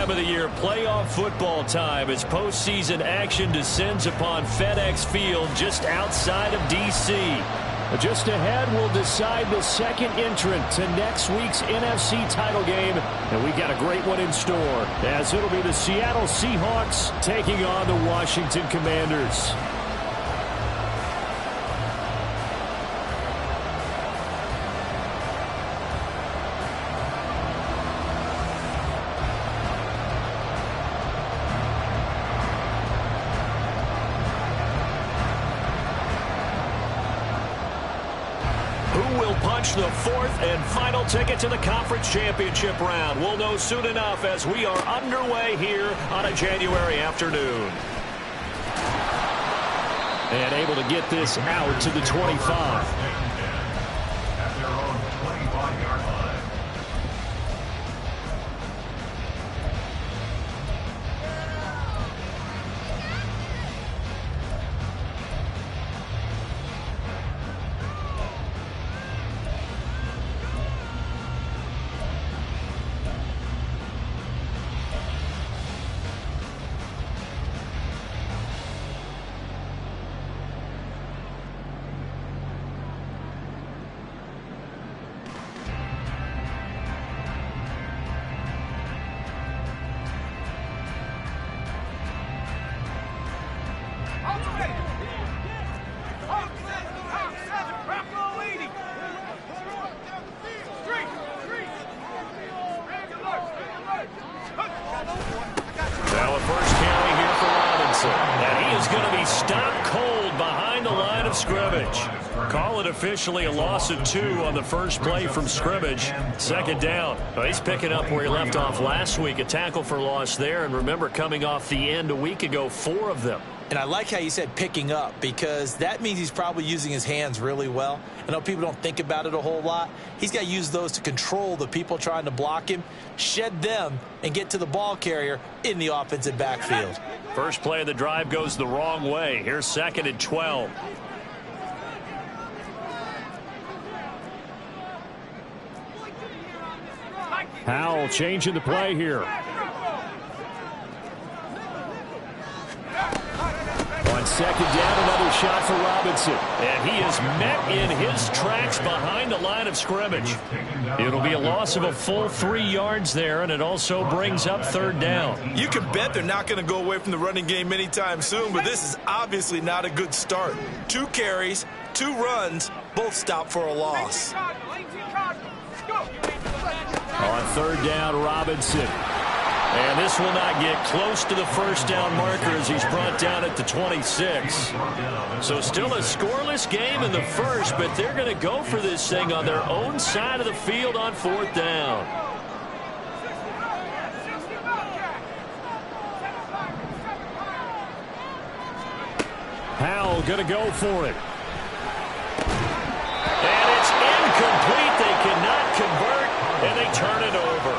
time of the year, playoff football time, as postseason action descends upon FedEx Field just outside of D.C. Just ahead, we'll decide the second entrant to next week's NFC title game, and we got a great one in store, as it'll be the Seattle Seahawks taking on the Washington Commanders. The fourth and final ticket to the conference championship round. We'll know soon enough as we are underway here on a January afternoon. And able to get this out to the 25. At their own 25-yard line. Officially a loss of 2 on the first play from scrimmage. Second down. Well, he's picking up where he left off last week. A tackle for loss there. And remember, coming off the end a week ago, 4 of them. And I like how you said picking up, because that means he's probably using his hands really well. I know people don't think about it a whole lot. He's got to use those to control the people trying to block him, shed them, and get to the ball carrier in the offensive backfield. First play of the drive goes the wrong way. Here's 2nd and 12. Howell changing the play here. On 2nd down, another shot for Robinson. And he is met in his tracks behind the line of scrimmage. It'll be a loss of a full 3 yards there, and it also brings up 3rd down. You can bet they're not going to go away from the running game anytime soon, but this is obviously not a good start. 2 carries, 2 runs, both stop for a loss. On 3rd down, Robinson. And this will not get close to the first down marker as he's brought down at the 26. So still a scoreless game in the first, but they're going to go for this thing on their own side of the field on 4th down. Howell going to go for it. And it's incomplete. They cannot convert, and they turn it over.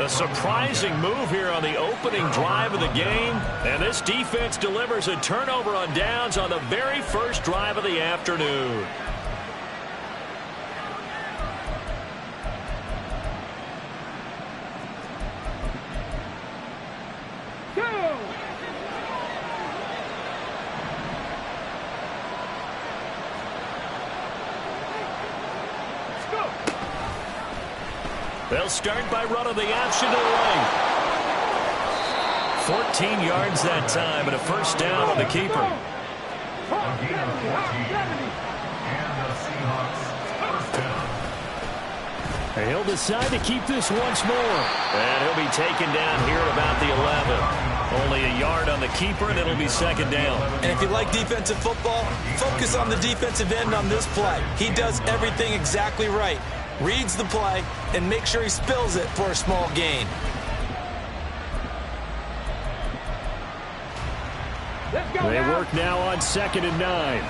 A surprising move here on the opening drive of the game, and this defense delivers a turnover on downs on the very first drive of the afternoon. They'll start by running the option to the right. 14 yards that time and a first down on the keeper. And he'll decide to keep this once more. And he'll be taken down here at about the 11. Only a yard on the keeper, and it'll be 2nd down. And if you like defensive football, focus on the defensive end on this play. He does everything exactly right. Reads the play, and make sure he spills it for a small gain. They work now on 2nd and 9.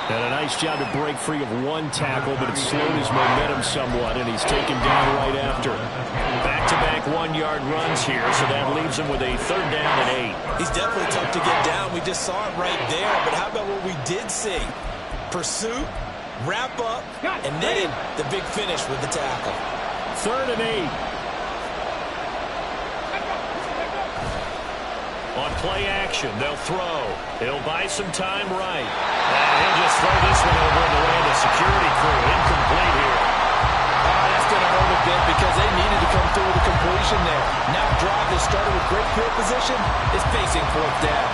And a nice job to break free of one tackle, but it slowed his momentum somewhat, and he's taken down right after. Back-to-back one-yard runs here, so that leaves him with a 3rd down and 8. He's definitely tough to get down. We just saw it right there, but how about what we did see? Pursuit, wrap up, and then the big finish with the tackle. 3rd and 8. On play action, they'll throw. He'll buy some time right. And he'll just throw this one over in the way of the security crew. Incomplete here. That's going to hurt a bit because they needed to come through with a completion there. Now drive that started with great field position is facing 4th down.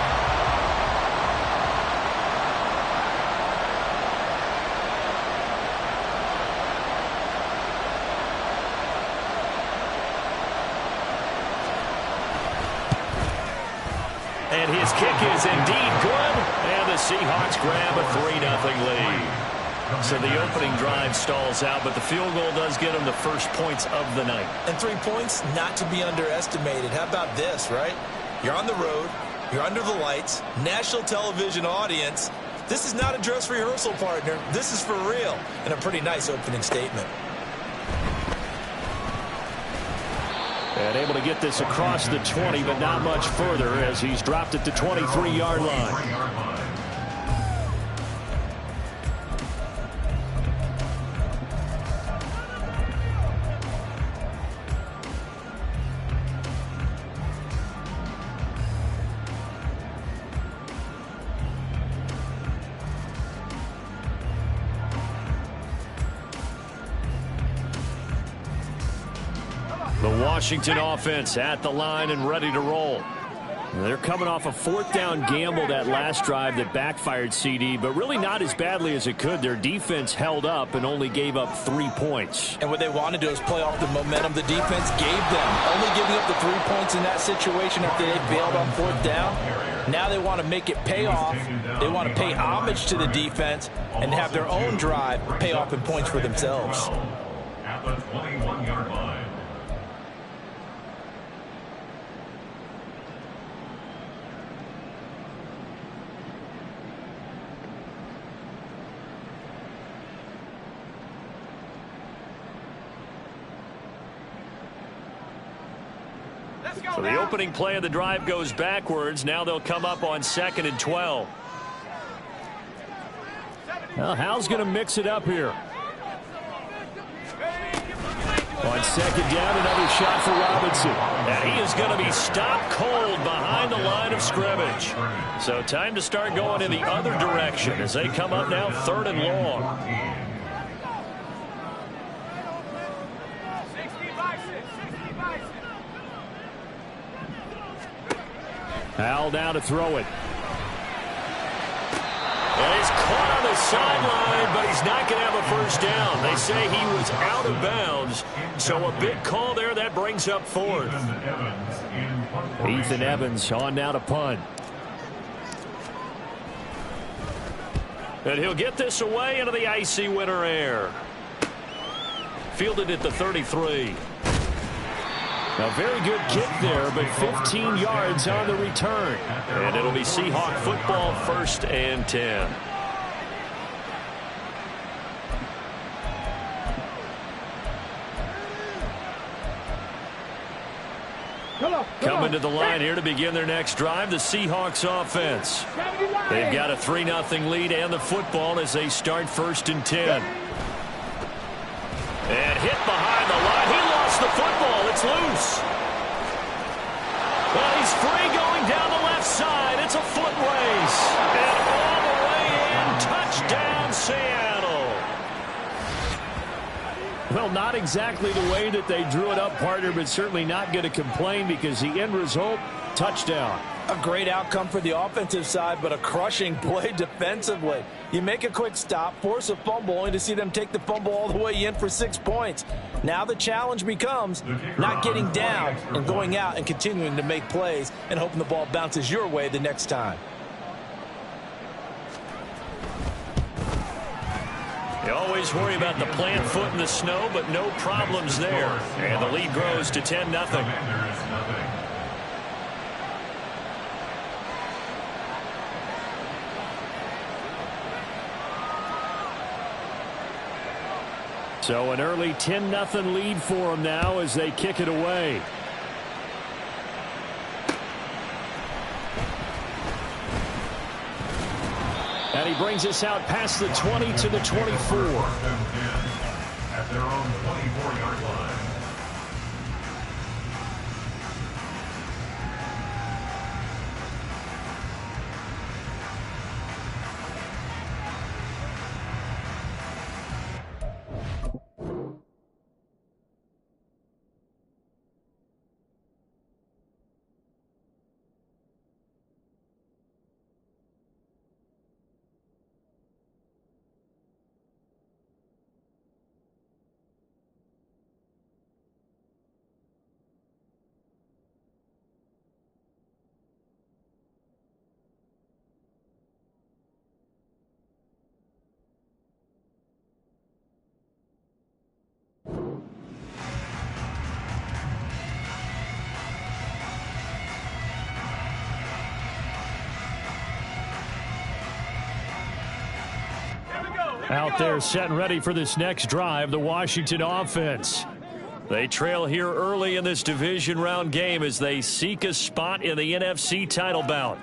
And his kick is indeed good. And the Seahawks grab a 3-0 lead. So the opening drive stalls out, but the field goal does get them the first points of the night. And 3 points, not to be underestimated. How about this, right? You're on the road. You're under the lights. National television audience. This is not a dress rehearsal, partner. This is for real. And a pretty nice opening statement. And able to get this across the 20, but not much further as he's dropped at the 23-yard line. The Washington offense at the line and ready to roll. They're coming off a 4th down gamble that last drive that backfired, CD, but really not as badly as it could. Their defense held up and only gave up 3 points. And what they want to do is play off the momentum the defense gave them. Only giving up the 3 points in that situation after they bailed on 4th down. Now they want to make it pay off. They want to pay homage to the defense and have their own drive pay off in points for themselves. At the 21-yard line. So the opening play of the drive goes backwards. Now they'll come up on 2nd and 12. Well, Hal's going to mix it up here. On 2nd down, another shot for Robinson. And he is going to be stopped cold behind the line of scrimmage. So time to start going in the other direction as they come up now 3rd and long. Hal now to throw it. And he's caught on the sideline, but he's not going to have a first down. They say he was out of bounds. So a big call there. That brings up 4th. Ethan Evans on now to punt. And he'll get this away into the icy winter air. Fielded at the 33. A very good kick there, but 15 yards on the return. And it'll be Seahawk football, 1st and 10. Coming to the line here to begin their next drive, the Seahawks offense. They've got a 3-0 lead and the football as they start 1st and 10. And hit behind the line. He lost the football. It's loose. Well, he's free going down the left side. It's a foot race. And all the way in. Touchdown, Seattle. Well, not exactly the way that they drew it up, partner, but certainly not going to complain because the end result, touchdown. A great outcome for the offensive side, but a crushing play defensively. You make a quick stop, force a fumble, only to see them take the fumble all the way in for 6 points. Now the challenge becomes not getting down and going out and continuing to make plays and hoping the ball bounces your way the next time. You always worry about the plant foot in the snow, but no problems there. And the lead grows to 10-0. So an early 10-0 lead for them now as they kick it away. And he brings us out past the 20 to the 24. At their own 24-yard line. Out there set and ready for this next drive, the Washington offense. They trail here early in this division round game as they seek a spot in the NFC title bout.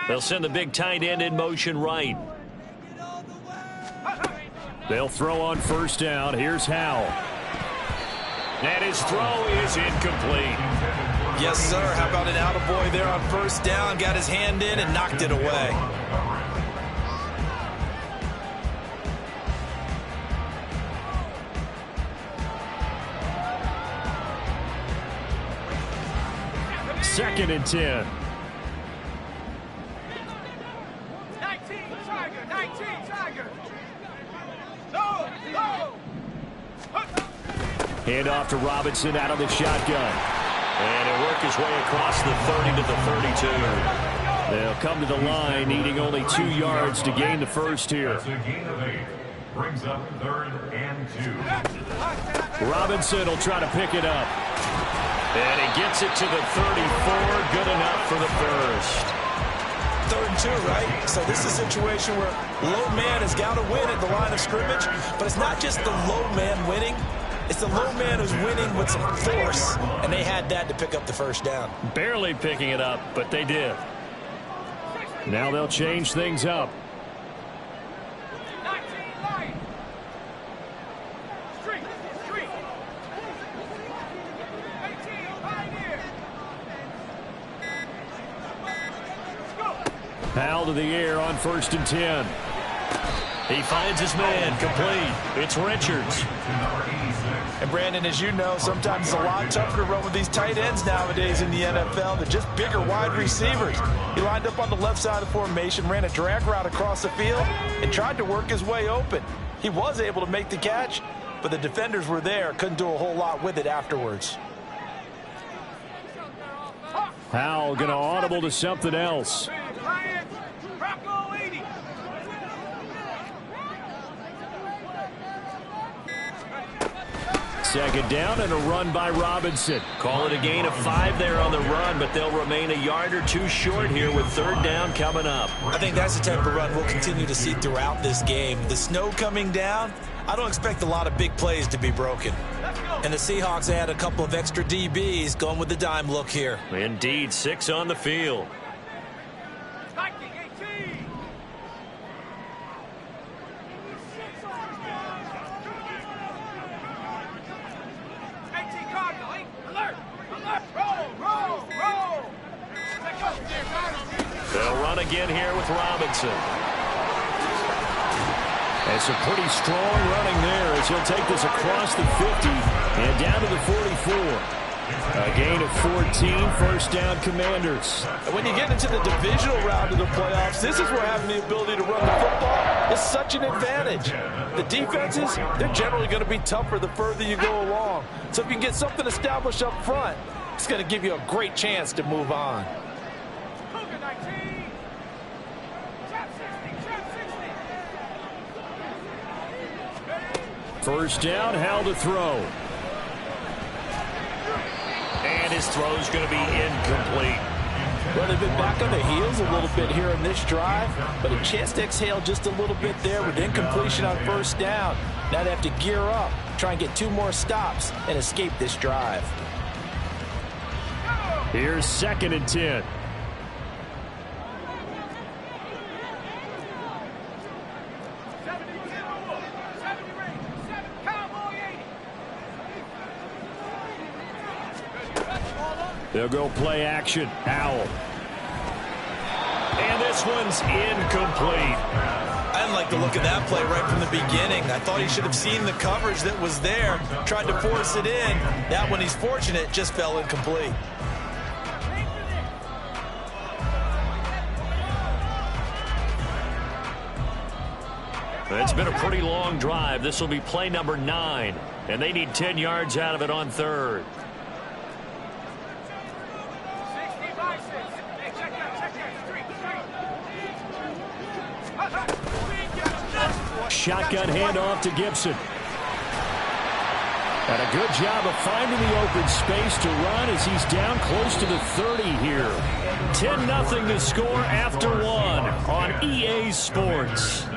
They'll send the big tight end in motion right. They'll throw on first down. Here's Howell. And his throw is incomplete. Yes, sir. How about an attaboy there on first down? Got his hand in and knocked it away. Second and 10. 19, Tiger. No. Hand off to Robinson out of the shotgun. And he'll work his way across the 30 to the 32. They'll come to the line needing only 2 yards to gain the first here. That's a gain of 8. Brings up 3rd and 2. Robinson will try to pick it up. And he gets it to the 34. Good enough for the first. 3rd and 2, right? So this is a situation where low man has got to win at the line of scrimmage. But it's not just the low man winning. It's the low man who's winning with some force, and they had that to pick up the first down. Barely picking it up, but they did. Now they'll change things up. 19 line. Street. 18 pioneer. Let's go. Howell to the air on 1st and 10. He finds his man, complete. It's Richards. And Brandon, as you know, sometimes it's a lot tougher to run with these tight ends nowadays in the NFL. They're just bigger wide receivers. He lined up on the left side of the formation, ran a drag route across the field, and tried to work his way open. He was able to make the catch, but the defenders were there. Couldn't do a whole lot with it afterwards. Howell going to audible to something else. Bronco 80. Second down and a run by Robinson. Call it a gain of 5 there on the run, but they'll remain a yard or 2 short here with 3rd down coming up. I think that's the type of run we'll continue to see throughout this game. The snow coming down, I don't expect a lot of big plays to be broken. And the Seahawks add a couple of extra DBs going with the dime look here. Indeed, 6 on the field. They'll run again here with Robinson. And some pretty strong running there as he'll take this across the 50 and down to the 44. A gain of 14, first down Commanders. When you get into the divisional round of the playoffs, this is where having the ability to run the football is such an advantage. The defenses, they're generally going to be tougher the further you go along. So if you can get something established up front, it's going to give you a great chance to move on. First down, Howell to throw. And and his throw is going to be incomplete. Well, they've been back on the heels a little bit here in this drive, but a chance to exhale just a little bit there with incompletion on first down. Now they have to gear up, try and get 2 more stops, and escape this drive. Here's 2nd and 10. They'll go play action. Howell. And this one's incomplete. I didn't like the look of that play right from the beginning. I thought he should have seen the coverage that was there, tried to force it in. That one, he's fortunate, just fell incomplete. It's been a pretty long drive. This will be play number 9, and they need 10 yards out of it on 3rd. Shotgun handoff to Gibson. And a good job of finding the open space to run as he's down close to the 30 here. 10-0 to score after 1 on EA Sports.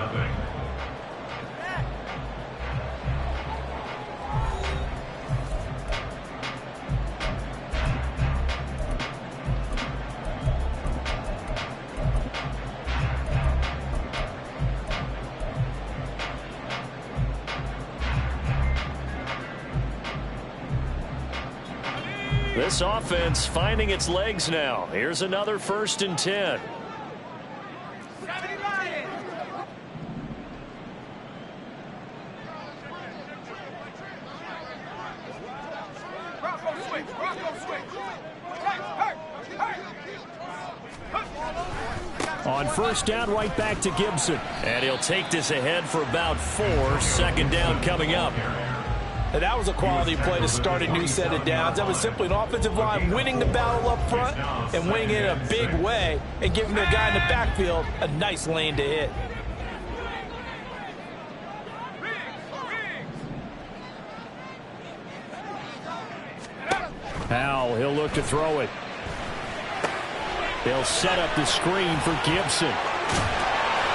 This offense finding its legs now. Here's another 1st and 10. On 1st down, right back to Gibson. And he'll take this ahead for about 4. 2nd down coming up. And that was a quality play to start a new set of downs. That was simply an offensive line winning the battle up front and winning it in a big way and giving their guy in the backfield a nice lane to hit. Howell, he'll look to throw it. They'll set up the screen for Gibson.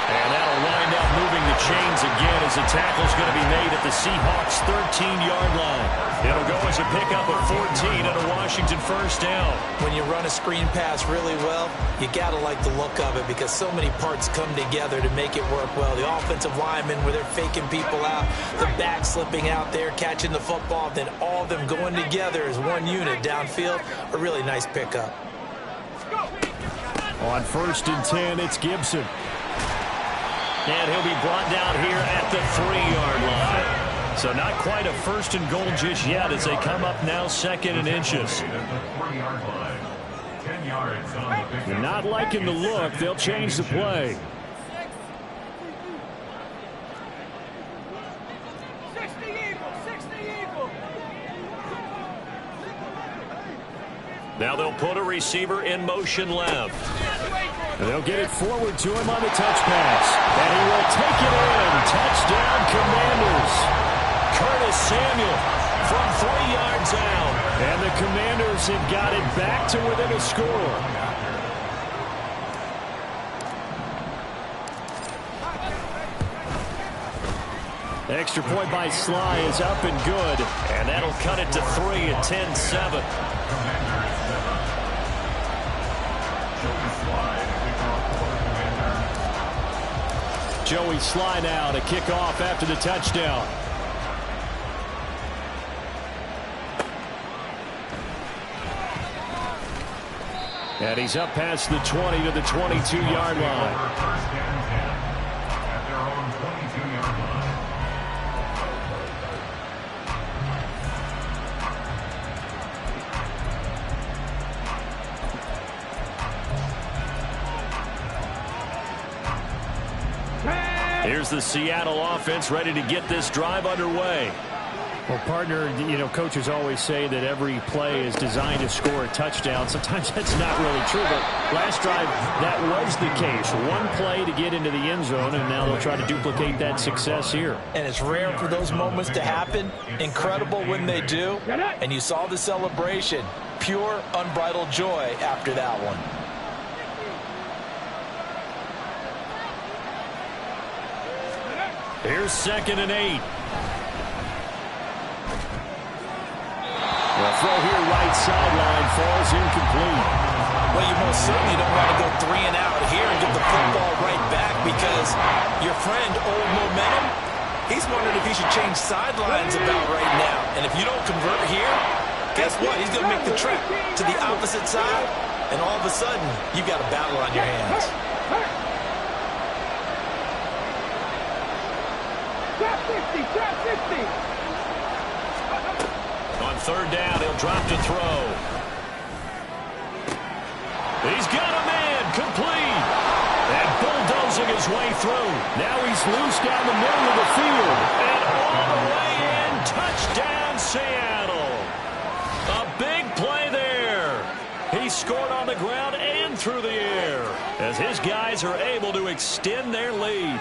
And that'll wind up moving the chains again as the tackle's going to be made at the Seahawks' 13-yard line. It'll go as a pickup of 14 and a Washington 1st down. When you run a screen pass really well, you got to like the look of it because so many parts come together to make it work well. The offensive linemen where they're faking people out, the back slipping out there, catching the football, then all of them going together as one unit downfield. A really nice pickup. On 1st and 10, it's Gibson. And he'll be brought down here at the 3-yard line. So not quite a 1st and goal just yet as they come up now 2nd and inches. They're not liking the look. They'll change the play. Now they'll put a receiver in motion left. They'll get it forward to him on the touch pass. And he will take it in. Touchdown, Commanders. Curtis Samuel from 3 yards out. And the Commanders have got it back to within a score. Extra point by Sly is up and good. And that'll cut it to 3 at 10-7. Joey Sly now to kick off after the touchdown. And he's up past the 20 to the 22-yard line. Here's the Seattle offense ready to get this drive underway. Well, partner, you know, coaches always say that every play is designed to score a touchdown. Sometimes that's not really true, but last drive, that was the case. One play to get into the end zone, and now they'll try to duplicate that success here. And it's rare for those moments to happen. Incredible when they do. And you saw the celebration. pure, unbridled joy after that one. Here's 2nd and 8. The throw here right sideline falls incomplete. Well, you most certainly don't want to go 3 and out here and get the football right back because your friend, Old Momentum, he's wondering if he should change sidelines about right now. And if you don't convert here, guess what? He's going to make the trek to the opposite side, and all of a sudden, you've got a battle on your hands. Trap 50, trap 50. On 3rd down, he'll drop to throw. He's got a man, complete. And bulldozing his way through. Now he's loose down the middle of the field. And all the way in, touchdown Seattle. A big play there. He scored on the ground and through the air as his guys are able to extend their lead.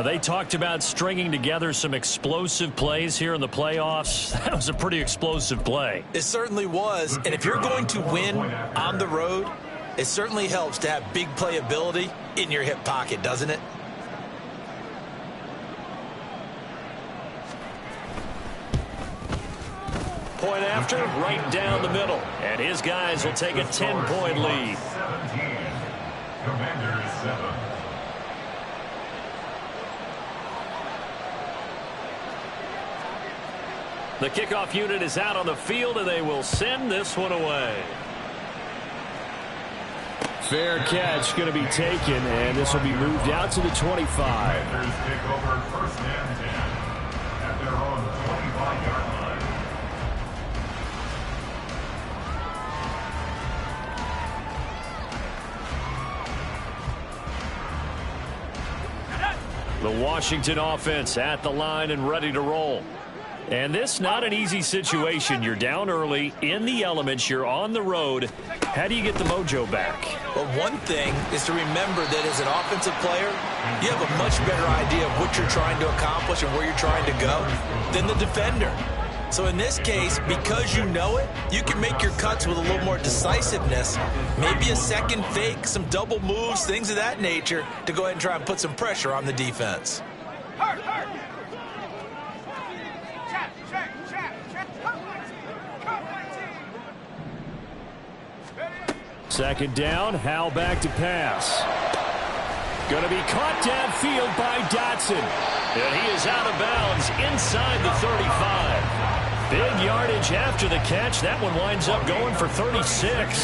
They talked about stringing together some explosive plays here in the playoffs. That was a pretty explosive play. It certainly was. And if you're going to win on the road, it certainly helps to have big playability in your hip pocket, doesn't it? Point after, right down the middle. And his guys will take a 10-point lead. 17. Commanders 7. The kickoff unit is out on the field, and they will send this one away. Fair catch going to be taken, and this will be moved out to the 25. Commanders take over 1st and 10 at their own 25-yard line. The Washington offense at the line and ready to roll. And this not an easy situation. You're down early, in the elements, you're on the road. How do you get the mojo back? Well, one thing is to remember that as an offensive player, you have a much better idea of what you're trying to accomplish and where you're trying to go than the defender. So in this case, because you know it, you can make your cuts with a little more decisiveness, maybe a second fake, some double moves, things of that nature, to go ahead and try and put some pressure on the defense. Hurt, hurt. Check, check, check. Cut my team. 2nd down, Hal back to pass. Going to be caught downfield by Dotson. And he is out of bounds inside the 35. Big yardage after the catch. That one winds up going for 36.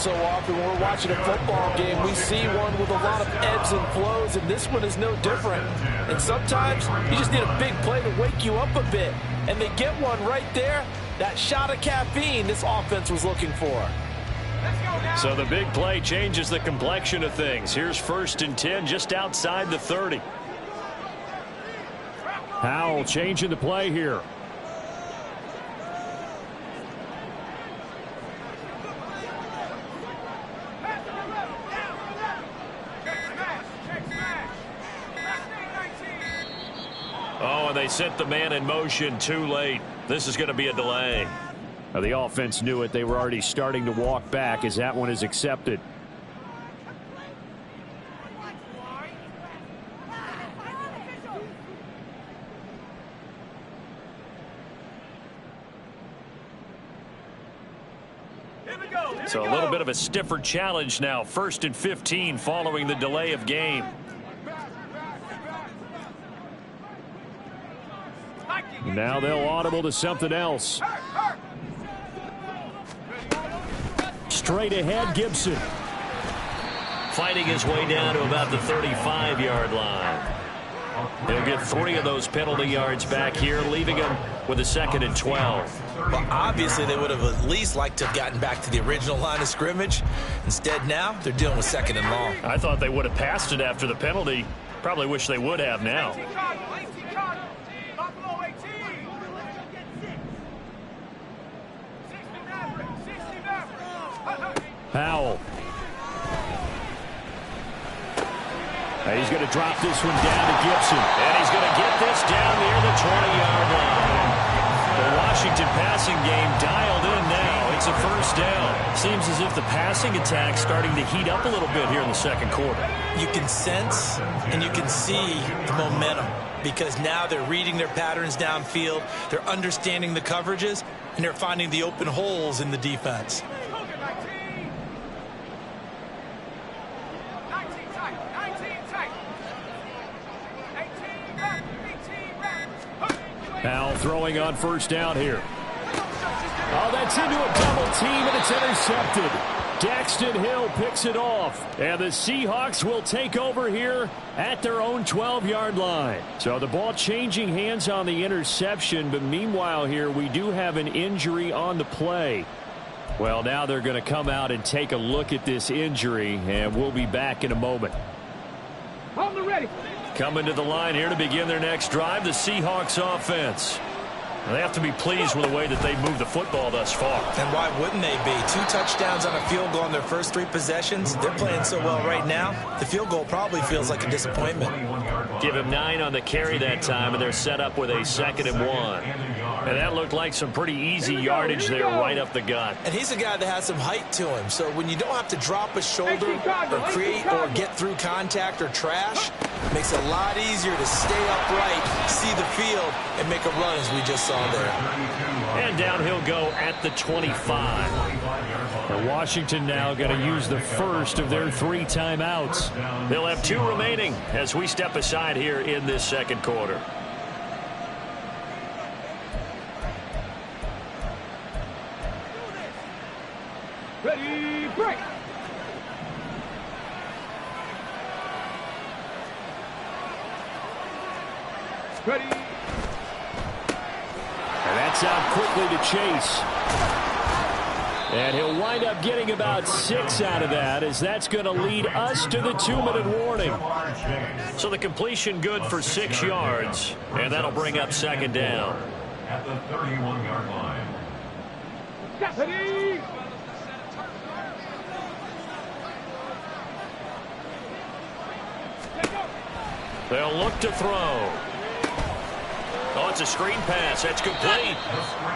So often when we're watching a football game, we see one with a lot of ebbs and flows, and this one is no different. And sometimes you just need a big play to wake you up a bit. And they get one right there. That shot of caffeine this offense was looking for. So the big play changes the complexion of things. Here's 1st and 10 just outside the 30. Howell changing the play here. Oh, and they sent the man in motion too late. This is going to be a delay. Now, the offense knew it. They were already starting to walk back as that one is accepted. So a little bit of a stiffer challenge now. 1st and 15 following the delay of game. Now they'll audible to something else. Straight ahead, Gibson. Fighting his way down to about the 35-yard line. He'll get 3 of those penalty yards back here, leaving him with a 2nd and 12. Well, obviously they would have at least liked to have gotten back to the original line of scrimmage. Instead now, they're dealing with 2nd and long. I thought they would have passed it after the penalty. Probably wish they would have now. Howell. He's going to drop this one down to Gibson. And he's going to get this down near the 20-yard line. The Washington passing passing game dialed in now. It's a first down. Seems as if the passing attack's starting to heat up a little bit here in the second quarter. You can sense and you can see the momentum because now they're reading their patterns downfield, they're understanding the coverages, and they're finding the open holes in the defense. Now throwing on first down here. Oh, that's into a double team, and it's intercepted. Daxton Hill picks it off, and the Seahawks will take over here at their own 12-yard line. So the ball changing hands on the interception, but meanwhile here we do have an injury on the play. Well, now they're going to come out and take a look at this injury, and we'll be back in a moment. Hold the ready. Coming to the line here to begin their next drive, the Seahawks offense. They have to be pleased with the way that they moved the football thus far. And why wouldn't they be? 2 touchdowns on a field goal in their first 3 possessions. They're playing so well right now, the field goal probably feels like a disappointment. Give him 9 on the carry that time, and they're set up with a 2nd and 1. And that looked like some pretty easy yardage there right up the gut. And he's a guy that has some height to him. So when you don't have to drop a shoulder or create or get through contact or trash, it makes it a lot easier to stay upright, see the field, and make a run as we just saw there. And down he'll go at the 25. And Washington now going to use the first of their 3 timeouts. They'll have 2 remaining as we step aside here in this second quarter. Ready, break. Ready. And that's out quickly to Chase. And he'll wind up getting about 6 out of that, as that's going to lead us to the 2-minute warning. So the completion good for 6 yards, and that'll bring up 2nd down. At the 31-yard line. Ready. They'll look to throw. Oh, it's a screen pass. That's complete.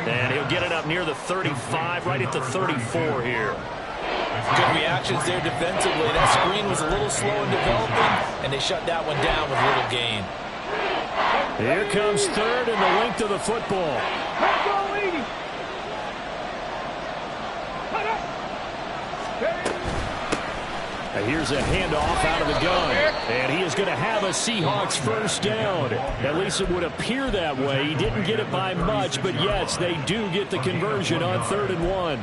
And he'll get it up near the 35, right at the 34 here. Good reactions there defensively. That screen was a little slow in developing, and they shut that one down with little gain. Here comes 3rd and the length of the football. Here's a handoff out of the gun. And he is going to have a Seahawks first down. At least it would appear that way. He didn't get it by much, but yes, they do get the conversion on 3rd and 1.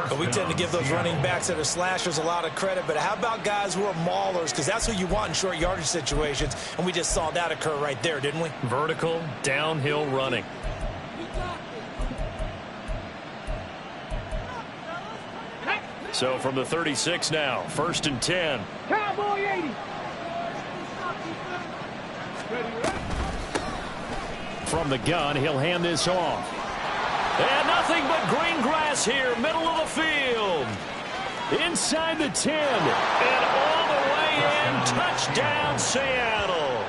But we tend to give those running backs that are slashers a lot of credit. But how about guys who are maulers? Because that's who you want in short yardage situations. And we just saw that occur right there, didn't we? Vertical, downhill running. So from the 36 now, 1st and 10. Cowboy 80. From the gun, he'll hand this off. And nothing but green grass here, middle of the field. Inside the 10. And all the way in, touchdown Seattle.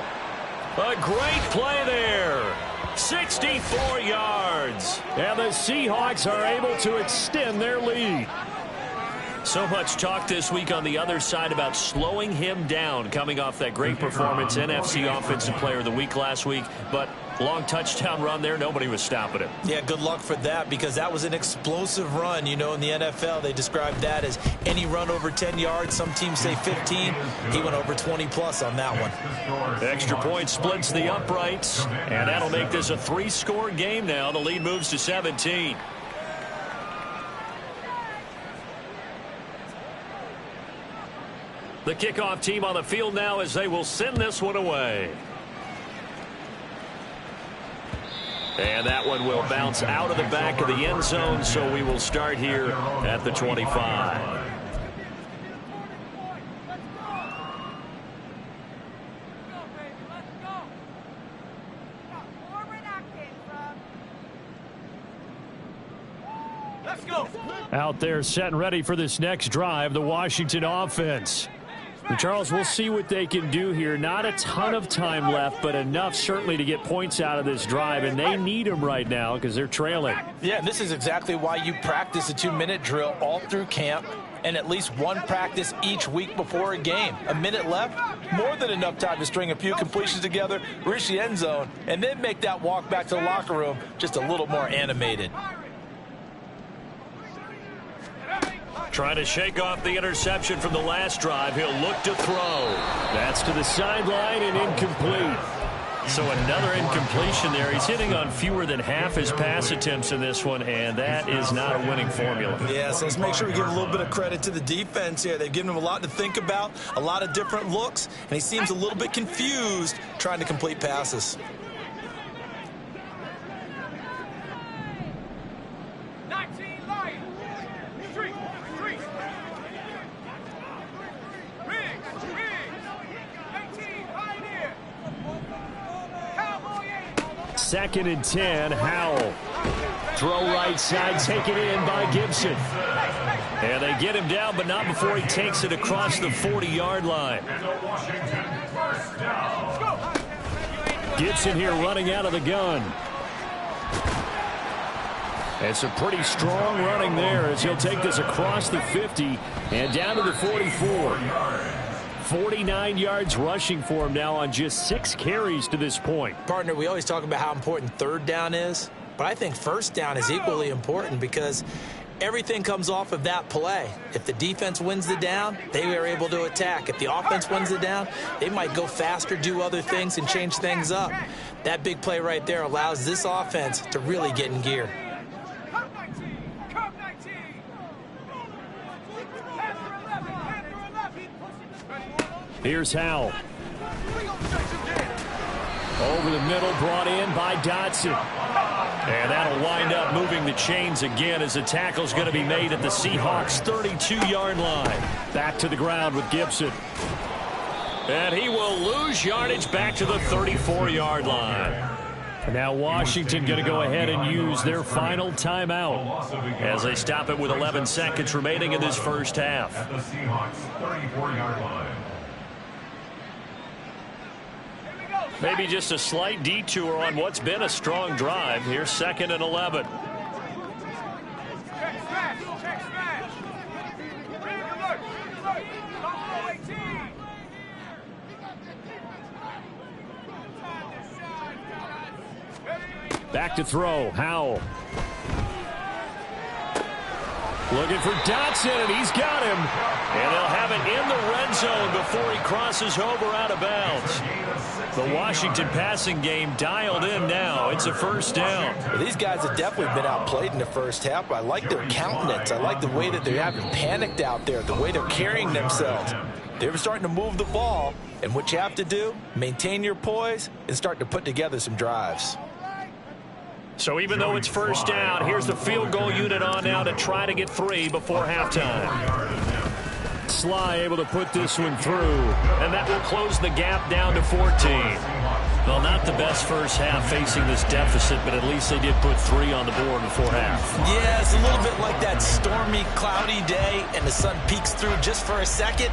A great play there. 64 yards. And the Seahawks are able to extend their lead. So much talk this week on the other side about slowing him down coming off that great performance, NFC Offensive Player of the Week last week. But long touchdown run there, nobody was stopping him. Yeah, good luck for that because that was an explosive run. You know, in the NFL, they describe that as any run over 10 yards. Some teams say 15. He went over 20-plus on that one. Extra point splits the uprights, and that'll make this a 3-score game now. The lead moves to 17. The kickoff team on the field now as they will send this one away. And that one will bounce out of the back of the end zone, so we will start here at the 25. Out there set and ready for this next drive, the Washington offense. And Charles, we'll see what they can do here. Not a ton of time left, but enough certainly to get points out of this drive, and they need them right now because they're trailing. Yeah, and this is exactly why you practice a 2-minute drill all through camp and at least one practice each week before a game. A minute left, more than enough time to string a few completions together, reach the end zone, and then make that walk back to the locker room just a little more animated. Trying to shake off the interception from the last drive. He'll look to throw. That's to the sideline and incomplete. So another incompletion there. He's hitting on fewer than half his pass attempts in this one, and that is not a winning formula. Yeah, so let's make sure we give a little bit of credit to the defense here. They've given him a lot to think about, a lot of different looks, and he seems a little bit confused trying to complete passes. 19 Lions. 3. Riggs. 18 Pioneer. Cowboy 8. 2nd and 10, Howell. Throw right side, taken in by Gibson. And they get him down, but not before he takes it across the 40-yard line. Gibson here running out of the gun. It's a pretty strong running there as he'll take this across the 50 and down to the 44. 49 yards rushing for him now on just 6 carries to this point. Partner, we always talk about how important third down is, but I think first down is equally important because everything comes off of that play. If the defense wins the down, they are able to attack. If the offense wins the down, they might go faster, do other things, and change things up. That big play right there allows this offense to really get in gear. Here's Howell. Over the middle, brought in by Dotson. And that'll wind up moving the chains again as the tackle's going to be made at the Seahawks' 32-yard line. Back to the ground with Gibson. And he will lose yardage back to the 34-yard line. And now Washington going to go ahead and use their final timeout as they stop it with 11 seconds remaining in this first half. At the Seahawks' 34-yard line. Maybe just a slight detour on what's been a strong drive. Here's 2nd and 11. Check smash. Big alert. Buffalo 18. Back to throw. Howell. Looking for Dotson, and he's got him. And they'll have it in the red zone before he crosses over out of bounds. The Washington passing game dialed in now. It's a first down. Well, these guys have definitely been outplayed in the first half. I like their countenance. I like the way that they haven't panicked out there, the way they're carrying themselves. They're starting to move the ball, and what you have to do, maintain your poise and start to put together some drives. So even though it's first down, here's the field goal unit on now to try to get 3 before halftime. Sly able to put this one through, and that will close the gap down to 14. Well, not the best first half facing this deficit, but at least they did put 3 on the board before half. Yeah, it's a little bit like that stormy, cloudy day, and the sun peeks through just for a second.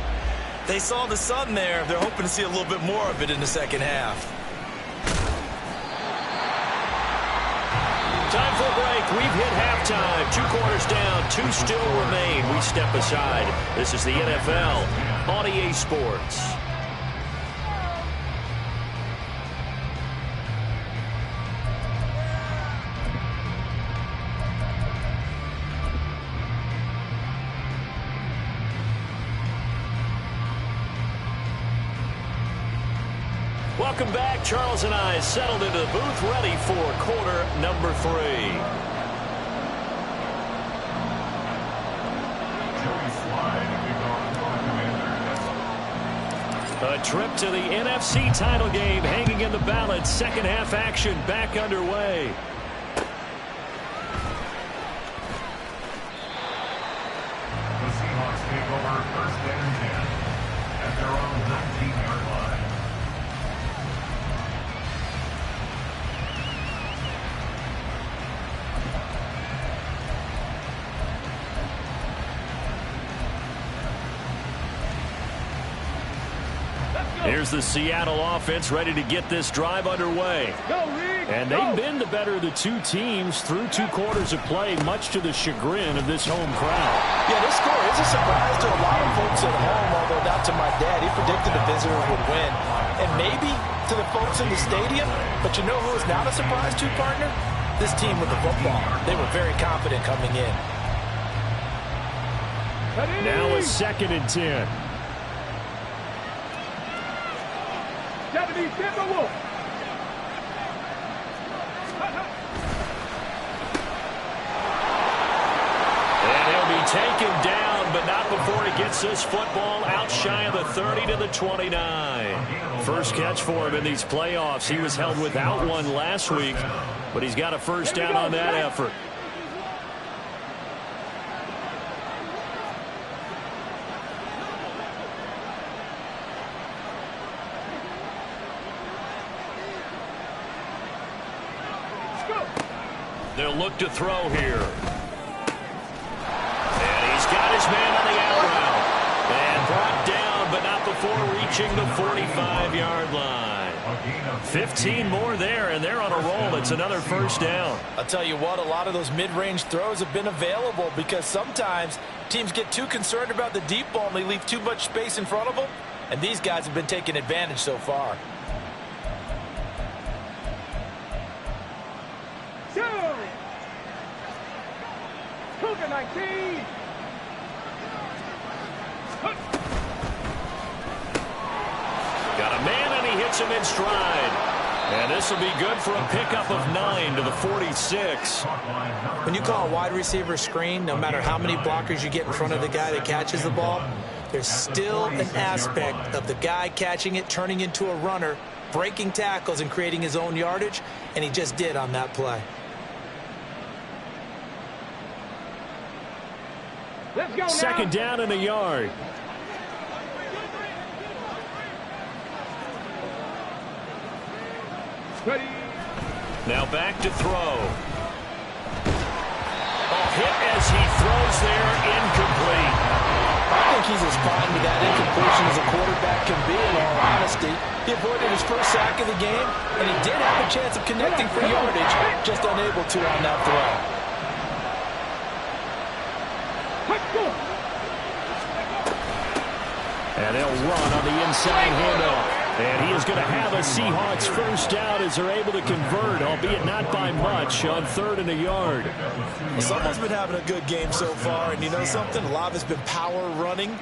They saw the sun there. They're hoping to see a little bit more of it in the second half. Time for a break. We've hit halftime. 2 quarters down, 2 still remain. We step aside. This is the NFL on EA Sports. Welcome back. Charles and I settled into the booth, ready for quarter number 3. A trip to the NFC title game hanging in the balance. Second half action back underway. The Seahawks take over 1st and 10 at their own 19-yard line. Here's the Seattle offense ready to get this drive underway. And they've been the better of the two teams through 2 quarters of play, much to the chagrin of this home crowd. Yeah, this score is a surprise to a lot of folks at home, although not to my dad. He predicted the visitors would win. And maybe to the folks in the stadium, but you know who is not a surprise to, partner? This team with the football. They were very confident coming in. Now a 2nd and 10. And he'll be taken down, but not before he gets this football out shy of the 30 to the 29. First catch for him in these playoffs. He was held without one last week, but he's got a first down on that effort. They'll look to throw here. And he's got his man on the out route. And brought down, but not before reaching the 45-yard line. 15 more there, and they're on a roll. It's another first down. I'll tell you what, a lot of those mid-range throws have been available because sometimes teams get too concerned about the deep ball and they leave too much space in front of them. And these guys have been taking advantage so far. Cougar 19. Got a man, and he hits him in stride. And this will be good for a pickup of 9 to the 46. When you call a wide receiver screen, no matter how many blockers you get in front of the guy that catches the ball, there's still an aspect of the guy catching it, turning into a runner, breaking tackles and creating his own yardage, and he just did on that play. Let's go now. 2nd down and a yard. Ready. Now back to throw. Hit as he throws there, incomplete. I think he's as fine with that incompletion as a quarterback can be, in all honesty. He avoided his first sack of the game, and he did have a chance of connecting for yardage, just unable to on that throw. And they'll run on the inside handoff. And he is going to have a Seahawks first down as they're able to convert, albeit not by much, on 3rd and a yard. Well, someone's been having a good game so far, and you know something? A lot of it's been power running.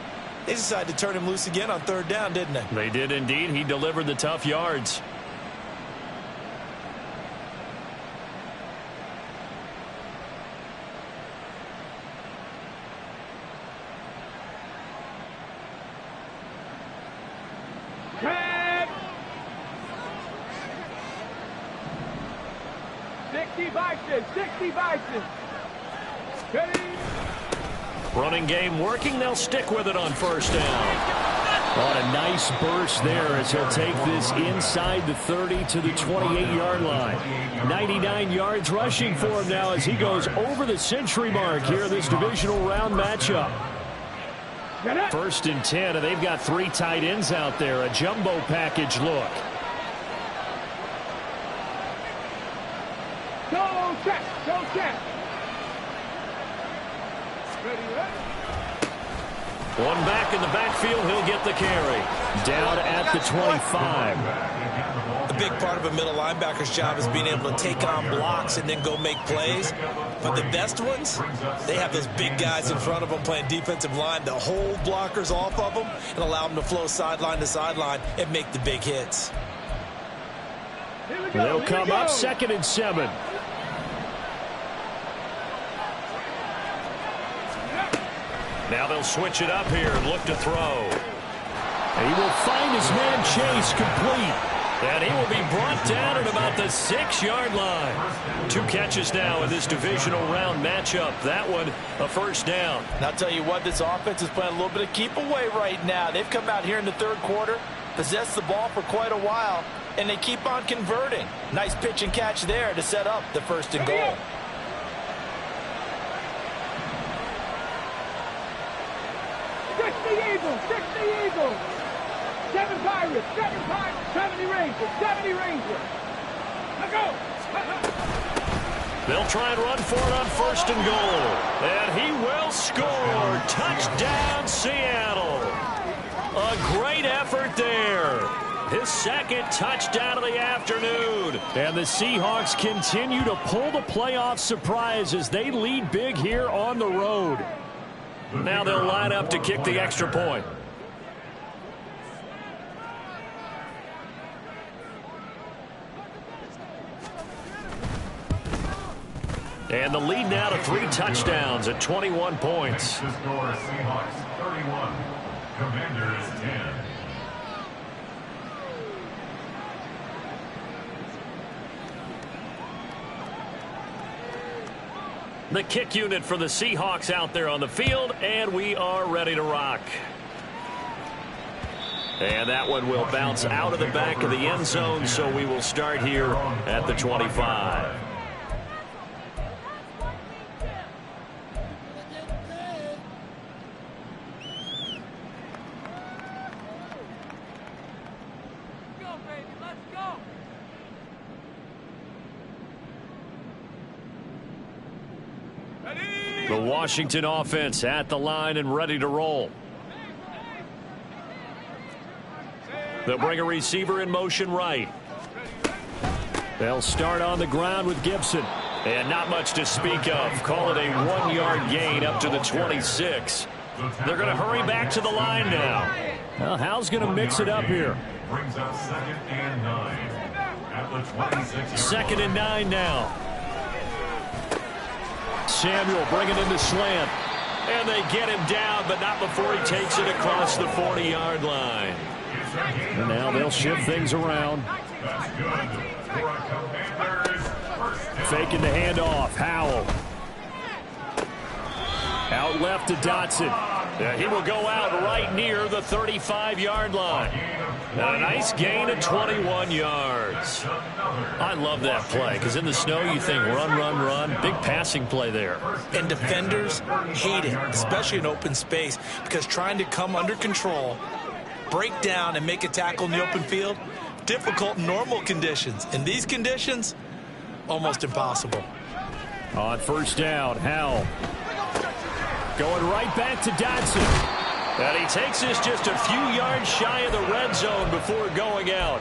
They decided to turn him loose again on 3rd down, didn't they? They did indeed. He delivered the tough yards. Running game working. They'll stick with it on first down. What a nice burst there as he'll take this inside the 30 to the 28-yard line. 99 yards rushing for him now as he goes over the century mark here in this divisional round matchup. 1st and 10, and they've got 3 tight ends out there. A jumbo package look. Go check. Go check. One back in the backfield. He'll get the carry. Down at the 25. A big part of a middle linebacker's job is being able to take on blocks and then go make plays. But the best ones, they have those big guys in front of them playing defensive line to hold blockers off of them and allow them to flow sideline to sideline and make the big hits. They'll come up 2nd and 7. Now they'll switch it up here and look to throw. And he will find his man Chase complete. And he will be brought down at about the 6-yard line. 2 catches now in this divisional round matchup. That one a first down. And I'll tell you what, this offense is playing a little bit of keep away right now. They've come out here in the 3rd quarter, possessed the ball for quite a while, and they keep on converting. Nice pitch and catch there to set up the 1st and goal. 7 Pirates, 7 Pirates, 70 Rangers, 70 Rangers. Let's go. They'll try and run for it on 1st and goal. And he will score. Touchdown, Seattle. A great effort there. His 2nd touchdown of the afternoon. And the Seahawks continue to pull the playoff surprise as they lead big here on the road. Now they'll line up to kick the extra point. And the lead now to 3 touchdowns at 21 points. The score, Seahawks 31, Commanders 10. The kick unit for the Seahawks out there on the field, and we are ready to rock. And that one will bounce out of the back of the end zone, so we will start here at the 25. The Washington offense at the line and ready to roll. They'll bring a receiver in motion right. They'll start on the ground with Gibson. And not much to speak of. Call it a 1-yard gain up to the 26. They're going to hurry back to the line now. Well, Hal's going to mix it up here. Brings up 2nd and 9 at the 26. 2nd and 9 now. Samuel bringing in the slant. And they get him down, but not before he takes it across the 40-yard line. And now they'll shift things around. That's good for a Commanders first down. Faking the handoff. Howell. Out left to Dotson. He will go out right near the 35-yard line. And a nice gain of 21 yards. I love that play because in the snow you think run, run, run. Big passing play there. And defenders hate it, especially in open space, because trying to come under control, break down, and make a tackle in the open field, difficult in normal conditions. In these conditions, almost impossible. On 1st down, Howell. Going right back to Dotson. And he takes this just a few yards shy of the red zone before going out.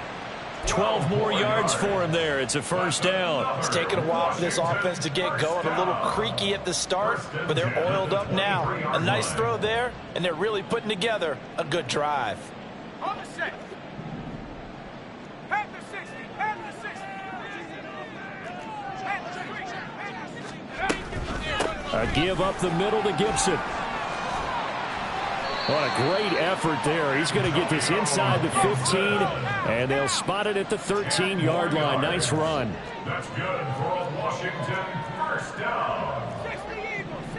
12 more yards for him there. It's a 1st down. It's taken a while for this offense to get going. A little creaky at the start, but they're oiled up now. A nice throw there, and they're really putting together a good drive. On the 6. At the 60. At the 60. A give up the middle to Gibson. What a great effort there. He's going to get this inside the 15, and they'll spot it at the 13-yard line. Nice run. That's good for a Washington first down.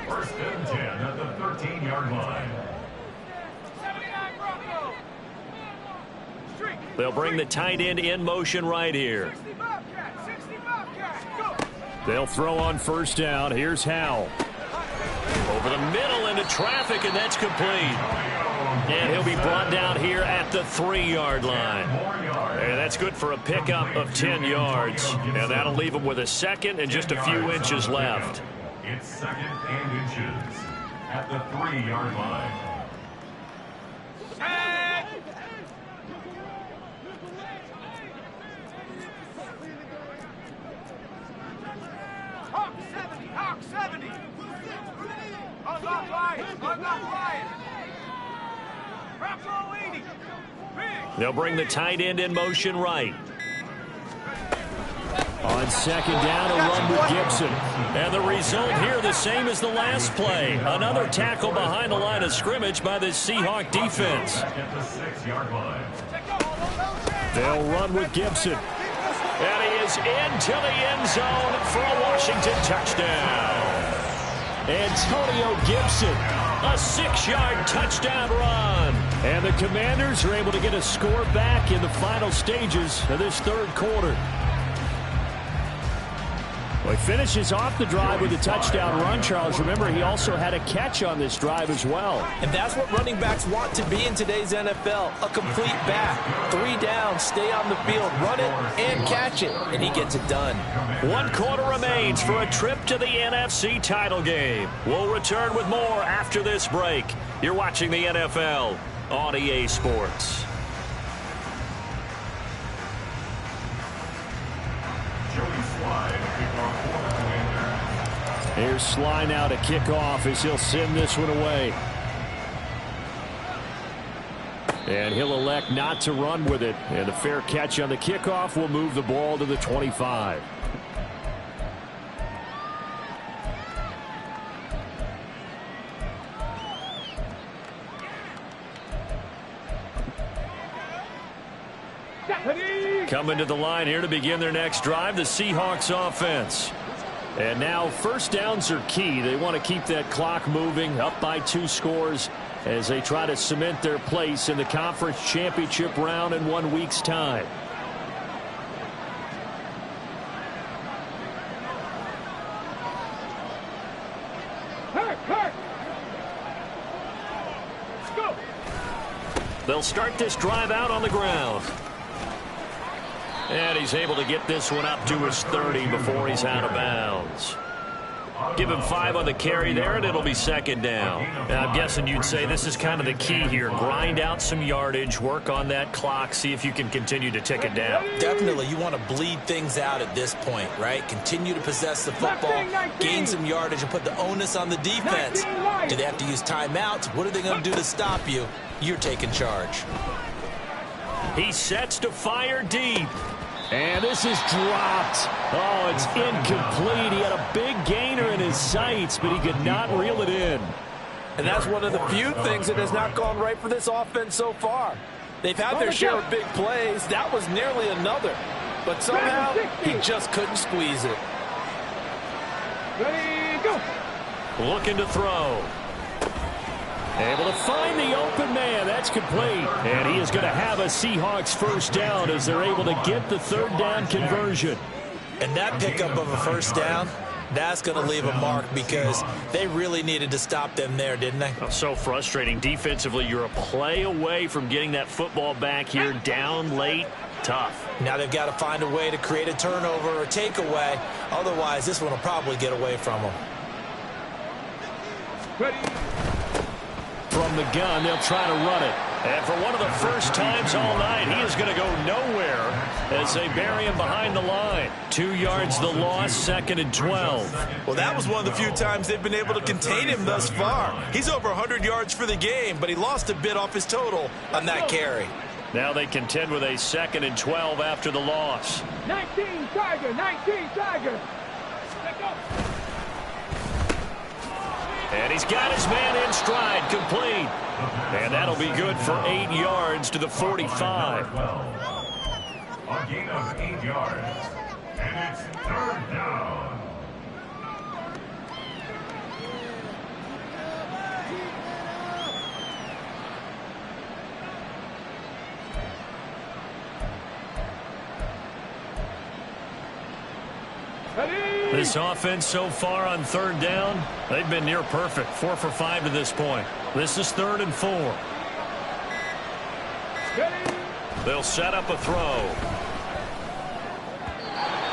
1st and 10 at the 13-yard line. 79 Bronco. They'll bring the tight end in motion right here. 60 Bobcat. 60 Bobcat. Go. They'll throw on 1st down. Here's Howell. Over the middle into traffic, and that's complete. And he'll be brought down here at the 3-yard line. And that's good for a pickup of 10 yards. And that'll leave him with a 2nd and just a few inches left. It's 2nd and inches at the 3-yard line. Hawk 70. Hawk 70. Unlock Lion. Unlock Lion. Bronco 80. Big. They'll bring the tight end in motion right. On 2nd down, a run with Gibson. And the result here the same as the last play. Another tackle behind the line of scrimmage by the Seahawk defense. At the 6-yard line. They'll run with Gibson. And he is into the end zone for a Washington touchdown. Antonio Gibson, a 6-yard touchdown run. And the Commanders are able to get a score back in the final stages of this 3rd quarter. Well, he finishes off the drive with a touchdown run, Charles. Remember, he also had a catch on this drive as well. And that's what running backs want to be in today's NFL, a complete back. 3 down, stay on the field, run it, and catch it, and he gets it done. 1 quarter remains for a trip to the NFC title game. We'll return with more after this break. You're watching the NFL on EA Sports. Here's Sly now to kick off as he'll send this one away. And he'll elect not to run with it. And a fair catch on the kickoff will move the ball to the 25. Coming to the line here to begin their next drive, the Seahawks offense. And now first downs are key. They want to keep that clock moving, up by 2 scores as they try to cement their place in the conference championship round in 1 week's time. They'll start this drive out on the ground. And he's able to get this one up to his 30 before he's out of bounds. Give him 5 on the carry there, and it'll be second down. And I'm guessing you'd say this is kind of the key here. Grind out some yardage, work on that clock, see if you can continue to tick it down. Definitely, you want to bleed things out at this point, right? Continue to possess the football, gain some yardage, and put the onus on the defense. Do they have to use timeouts? What are they going to do to stop you? You're taking charge. He sets to fire deep. And this is dropped. Oh, it's incomplete. He had a big gainer in his sights, but he could not reel it in. And that's one of the few things that has not gone right for this offense so far. They've had their share of big plays. That was nearly another. But somehow, he just couldn't squeeze it. Ready, go. Looking to throw. Able to find the open man. That's complete. And he is going to have a Seahawks first down as they're able to get the 3rd down conversion. And that pickup of a first down, that's going to leave a mark because they really needed to stop them there, didn't they? Oh, so frustrating. Defensively, you're a play away from getting that football back here down late. Tough. Now they've got to find a way to create a turnover or takeaway. Otherwise, this one will probably get away from them. Ready. From the gun, they'll try to run it. And for one of the first times all night, he is going to go nowhere as they bury him behind the line. 2 yards the loss, 2nd and 12. Well, that was one of the few times they've been able to contain him thus far. He's over 100 yards for the game, but he lost a bit off his total on that carry. Now they contend with a 2nd and 12 after the loss. 19 Tiger, 19 Tiger. Let's go. And he's got his man in stride, complete. And that'll be good for 8 yards to the 45. A gain of 8 yards. And it's 3rd down. This offense so far on 3rd down, they've been near perfect. 4 for 5 to this point. This is 3rd and 4. They'll set up a throw.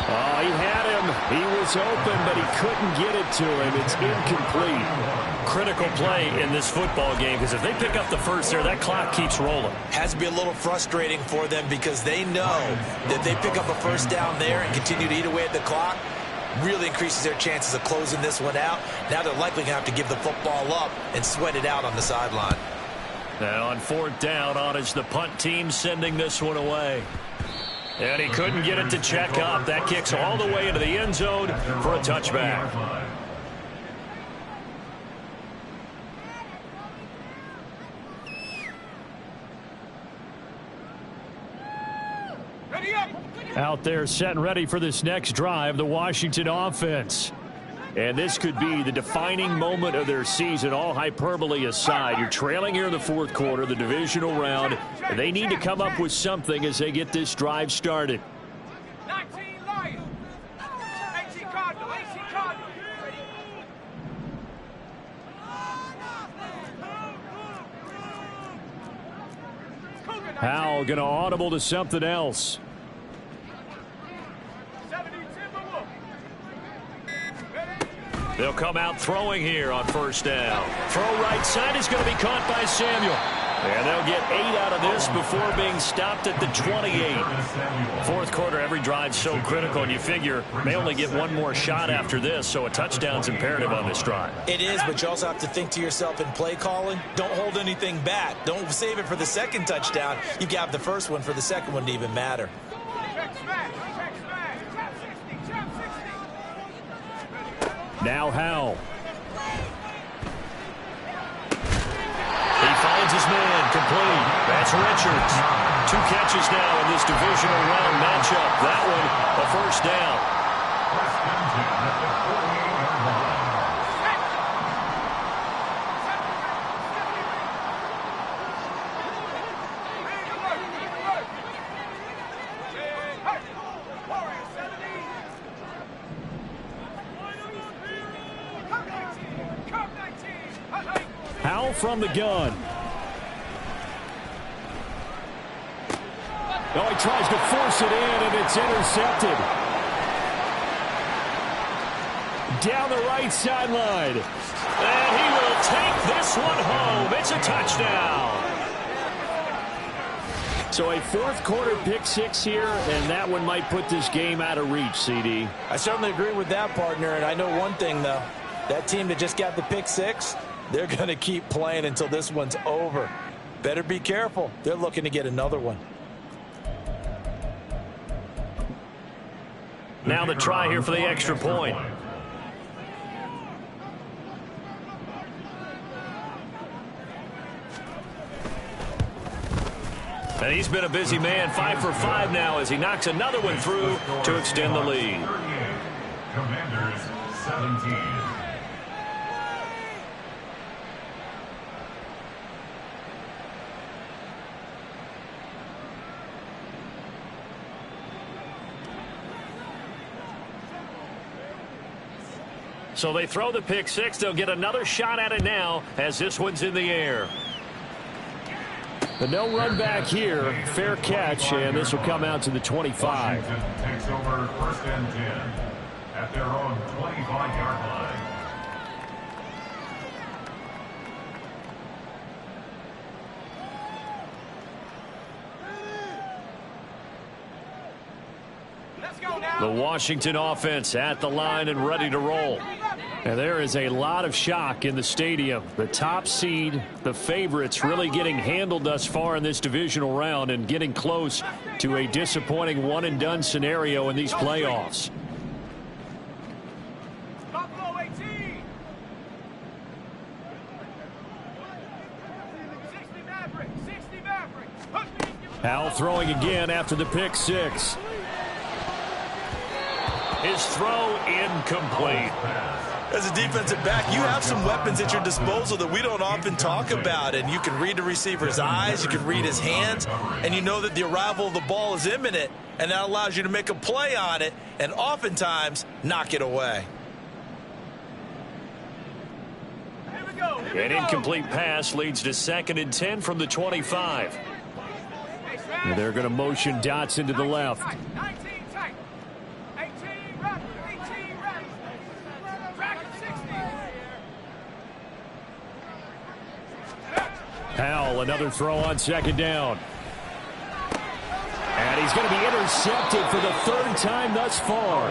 Oh, he had him. He was open, but he couldn't get it to him. It's incomplete. Critical play in this football game because if they pick up the first there, that clock keeps rolling. Has to be a little frustrating for them because they know that they pick up a first down there and continue to eat away at the clock, really increases their chances of closing this one out. Now they're likely going to have to give the football up and sweat it out on the sideline. Now on 4th down, on is the punt team sending this one away. And he couldn't get it to check up. That kicks all the way into the end zone for a touchback. Ready up. Out there set and ready for this next drive, the Washington offense. And this could be the defining moment of their season, all hyperbole aside. You're trailing here in the 4th quarter, the divisional round. And they need to come up with something as they get this drive started. 19 Lions. 18 Cardinals. Howell going to audible to something else. They'll come out throwing here on first down. Throw right side is going to be caught by Samuel. And they'll get 8 out of this before being stopped at the 28. Fourth quarter, every drive's so critical, and you figure they only get one more shot after this, so a touchdown's imperative on this drive. It is, but you also have to think to yourself in play calling, don't hold anything back. Don't save it for the second touchdown. You got the first one for the second one to even matter. Now Howell. He finds his man complete. That's Richards. 2 catches now in this divisional round matchup. That one a first down. Howell from the gun. Oh, he tries to force it in, and it's intercepted. Down the right sideline. And he will take this one home. It's a touchdown. So a fourth quarter pick 6 here, and that one might put this game out of reach, CD. I certainly agree with that, partner, and I know one thing, though. That team that just got the pick 6, they're going to keep playing until this one's over. Better be careful. They're looking to get another one. Now the try here for the extra point. And he's been a busy man, 5 for 5 now as he knocks another one through to extend the lead. Commanders 17. So they throw the pick 6. They'll get another shot at it now as this one's in the air. The no run back here. Fair catch, and this will come out to the 25. Washington takes over 1st and 10 at their own 25-yard line. The Washington offense at the line and ready to roll. And there is a lot of shock in the stadium. The top seed, the favorites, really getting handled thus far in this divisional round and getting close to a disappointing one-and-done scenario in these playoffs. Howell throwing again after the pick 6. His throw incomplete. As a defensive back, you have some weapons at your disposal that we don't often talk about, and you can read the receiver's eyes, you can read his hands, and you know that the arrival of the ball is imminent, and that allows you to make a play on it and oftentimes knock it away. An incomplete pass leads to 2nd and 10 from the 25. And they're going to motion Dotson to the left. Howell, another throw on 2nd down. And he's going to be intercepted for the 3rd time thus far.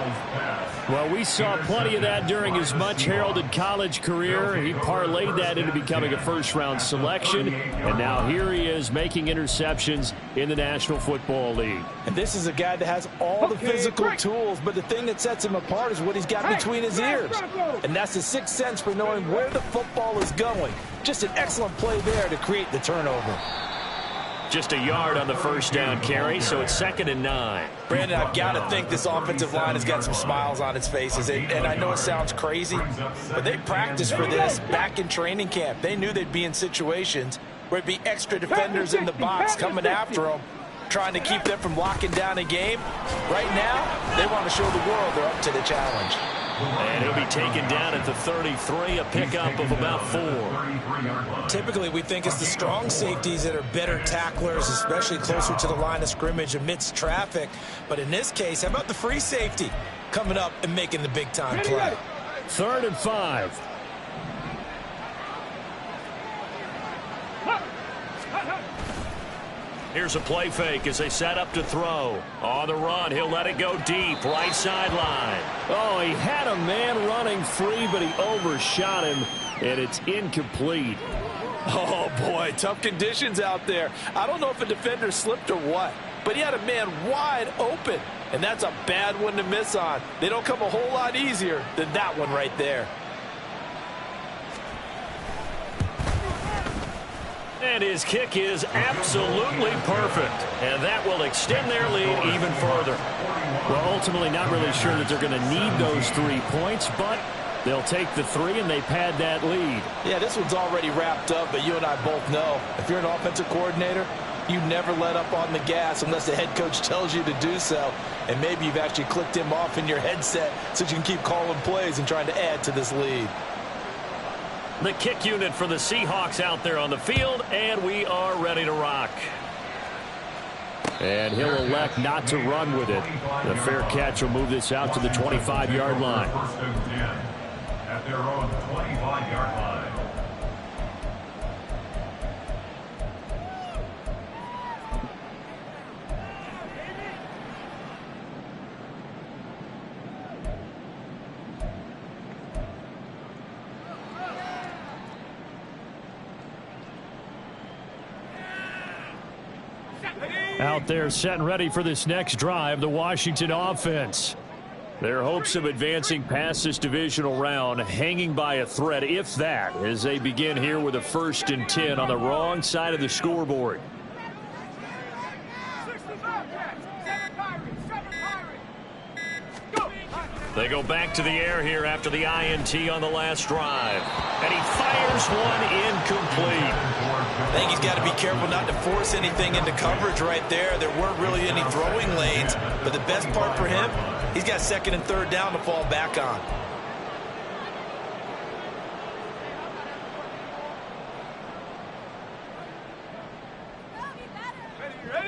Well, we saw plenty of that during his much-heralded college career. He parlayed that into becoming a first-round selection, and now here he is making interceptions in the National Football League. And this is a guy that has all the physical tools, but the thing that sets him apart is what he's got between his ears. And that's the 6th sense for knowing where the football is going. Just an excellent play there to create the turnover. Just a yard on the first down carry, so it's 2nd and 9. Brandon, I've got to think this offensive line has got some smiles on its faces. And I know it sounds crazy, but they practiced for this back in training camp. They knew they'd be in situations where it'd be extra defenders in the box coming after them, trying to keep them from locking down a game. Right now, they want to show the world they're up to the challenge. And he'll be taken down at the 33, a pickup of about 4. Typically, we think it's the strong safeties that are better tacklers, especially closer to the line of scrimmage amidst traffic. But in this case, how about the free safety coming up and making the big-time play? 3rd and 5. Here's a play fake as they set up to throw. On the run, he'll let it go deep, right sideline. Oh, he had a man running free, but he overshot him, and it's incomplete. Oh, boy, tough conditions out there. I don't know if a defender slipped or what, but he had a man wide open, and that's a bad one to miss on. They don't come a whole lot easier than that one right there. And his kick is absolutely perfect. And that will extend their lead even further. Well, ultimately not really sure that they're going to need those 3 points, but they'll take the 3 and they pad that lead. Yeah, this one's already wrapped up, but you and I both know if you're an offensive coordinator, you never let up on the gas unless the head coach tells you to do so. And maybe you've actually clicked him off in your headset so you can keep calling plays and trying to add to this lead. The kick unit for the Seahawks out there on the field, and we are ready to rock. And he'll elect not to run with it. The fair catch will move this out to the 25-yard line. 1st and 10 at their own 25-yard line. Out there set and ready for this next drive, the Washington offense. Their hopes of advancing past this divisional round hanging by a thread, if that, as they begin here with a 1st and 10 on the wrong side of the scoreboard. They go back to the air here after the INT on the last drive. And he fires one incomplete. I think he's got to be careful not to force anything into coverage right there. There weren't really any throwing lanes, but the best part for him, he's got 2nd and 3rd down to fall back on.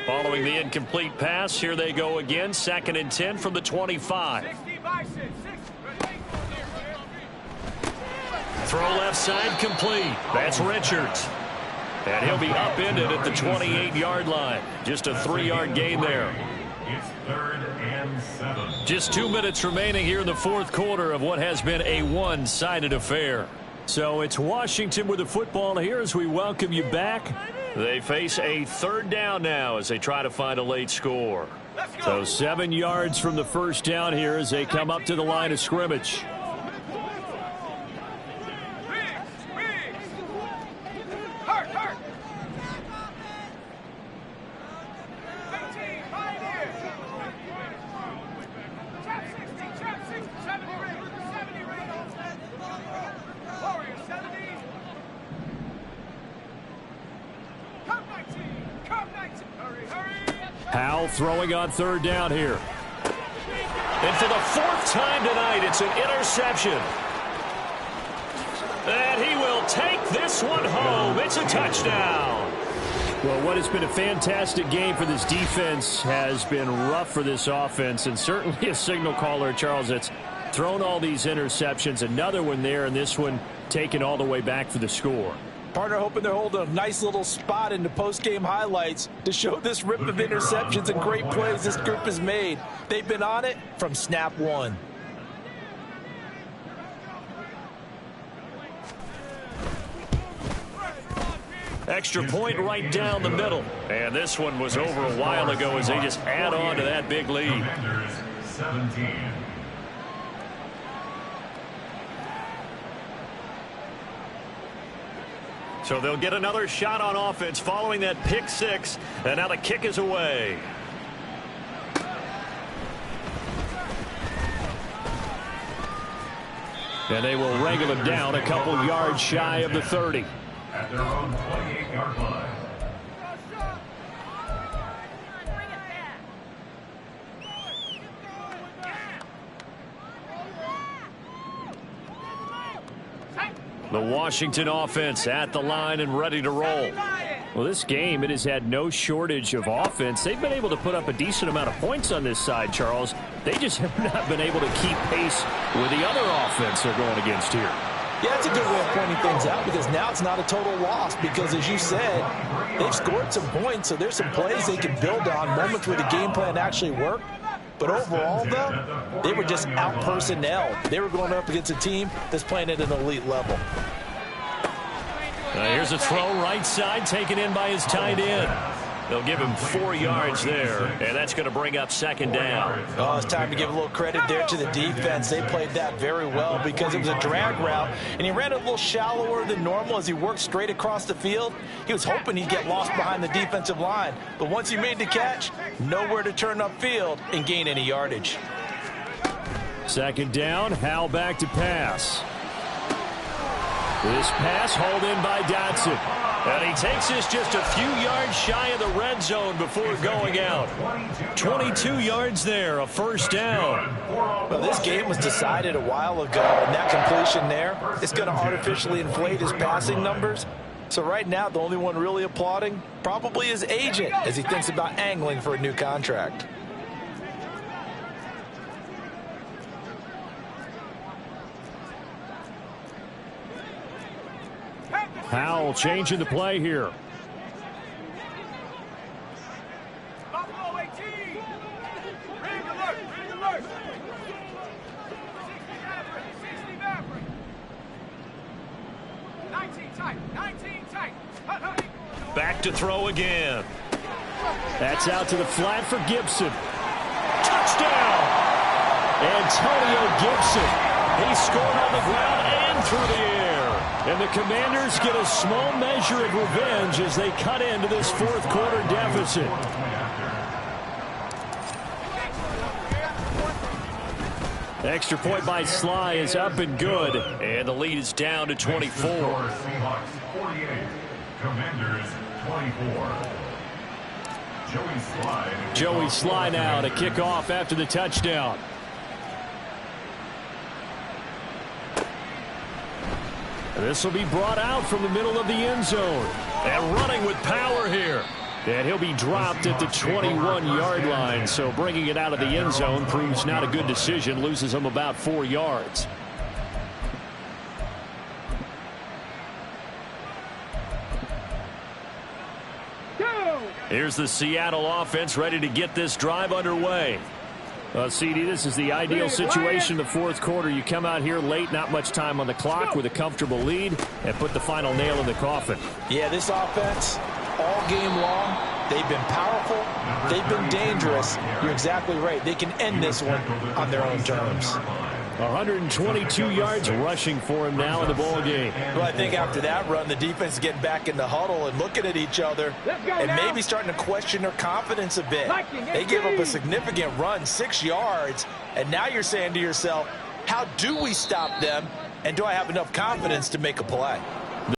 Following the incomplete pass, here they go again. 2nd and 10 from the 25. Throw left side complete. That's Richards. And he'll be upended at the 28-yard line. Just a 3-yard gain there. It's 3rd and 7. Just 2 minutes remaining here in the 4th quarter of what has been a one-sided affair. So it's Washington with the football here as we welcome you back. They face a 3rd down now as they try to find a late score. So 7 yards from the 1st down here as they come up to the line of scrimmage. Howell throwing on 3rd down here. And for the 4th time tonight, it's an interception. And he will take this one home. It's a touchdown. Well, what has been a fantastic game for this defense has been rough for this offense, and certainly a signal caller, Charles, that's thrown all these interceptions. Another one there, and this one taken all the way back for the score. Partner hoping they're holding a nice little spot in the post-game highlights to show this rip of interceptions and great plays this group has made. They've been on it from snap one. Extra point right down the middle. And this one was over a while ago as they just add on to that big lead. Commanders 17. So they'll get another shot on offense following that pick six. And now the kick is away. And they will wrangle him down a couple yards shy of the 30. At their own 28-yard line. The Washington offense at the line and ready to roll. Well, this game, it has had no shortage of offense. They've been able to put up a decent amount of points on this side, Charles. They just have not been able to keep pace with the other offense they're going against here. Yeah, that's a good way of pointing things out, because now it's not a total loss, because as you said, they've scored some points, so there's some plays they can build on, moments where the game plan actually worked. But overall, though, they were just out-personnel. They were going up against a team that's playing at an elite level. Here's a throw right side, taken in by his tight end. They'll give him 4 yards there, and that's going to bring up second down. Oh, it's time to give a little credit there to the defense. They played that very well because it was a drag route, and he ran a little shallower than normal as he worked straight across the field. He was hoping he'd get lost behind the defensive line, but once he made the catch, nowhere to turn upfield and gain any yardage. Second down, Howell back to pass. This pass hauled in by Dotson. And he takes this just a few yards shy of the red zone before going out. 22 yards there, a first down. Well, this game was decided a while ago, and that completion there is going to artificially inflate his passing numbers. So right now, the only one really applauding probably his agent as he thinks about angling for a new contract. Howell changing the play here. Buffalo 18. Ring alert, ring alert. 60 Maverick. 19 tight, 19 tight. Back to throw again. That's out to the flat for Gibson. Touchdown! Antonio Gibson. He scored on the ground and through the air. And the Commanders get a small measure of revenge as they cut into this fourth quarter deficit. The extra point by Sly is up and good. And the lead is down to 24. Seahawks 48. Commanders 24. Joey Sly now to kick off after the touchdown. This will be brought out from the middle of the end zone. And running with power here. And he'll be dropped at the 21-yard line. So bringing it out of the end zone proves not a good decision. Loses him about 4 yards. Here's the Seattle offense ready to get this drive underway. CD, this is the ideal situation in the fourth quarter. You come out here late, not much time on the clock with a comfortable lead, and put the final nail in the coffin. Yeah, this offense, all game long, they've been powerful, they've been dangerous. You're exactly right. They can end this one on their own terms. 122 yards rushing for him now in the ball game. Well, I think after that run, the defense is getting back in the huddle and looking at each other and maybe starting to question their confidence a bit. They gave up a significant run, 6 yards, and now you're saying to yourself, how do we stop them, and do I have enough confidence to make a play?